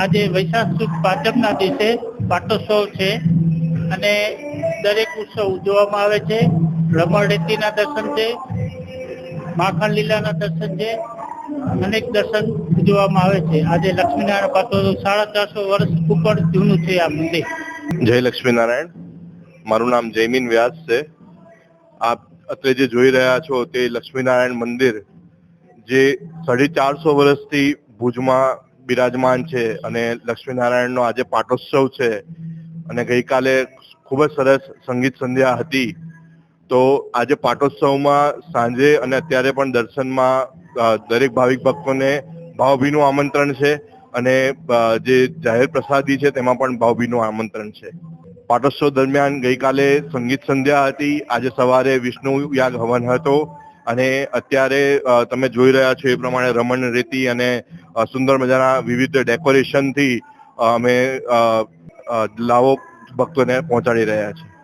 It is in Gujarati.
આજે વૈશાખ સુદ પાંચમના દિવસે પાટોત્સવ છે અને દરેક ઉત્સવ ઉજવવામાં આવે છે. રમણ રેતીના દર્શન છે, માખણ લીલાના દર્શન છે, અનેક દર્શન ઉજવવામાં આવે છે. આજે લક્ષ્મીનારાયણ પાટોત્સવ 450 વર્ષ ઉપર જૂનું છે આ મંદિર. જય લક્ષ્મીનારાયણ. મારું નામ જયમીન વ્યાસ છે. આપ અત્યારે જે જોઈ રહ્યા છો તે લક્ષ્મીનારાયણ મંદિર જે 450 વર્ષથી ભુજમાં બિરાજમાન છે અને લક્ષ્મીનારાયણનો આજે પાટોત્સવ છે અને ગઈકાલે ખૂબ જ સરસ સંગીત સંધ્યા હતી. તો આજે પાટોત્સવમાં સાંજે અને અત્યારે પણ દર્શનમાં દરેક ભાવિક ભક્તોને ભાવભીનું આમંત્રણ છે અને જે જાહેર પ્રસાદી છે તેમાં પણ ભાવભીનું આમંત્રણ છે. પાટોત્સવ દરમિયાન ગઈકાલે સંગીત સંધ્યા હતી, આજે સવારે વિષ્ણુ યાગ હવન હતો અને અત્યારે તમે જોઈ રહ્યા છો એ પ્રમાણે રમણ રેતી અને સુંદર મજાના વિવિધ ડેકોરેશનથી અમે લાવો ભક્તોને પહોંચાડી રહ્યા છીએ.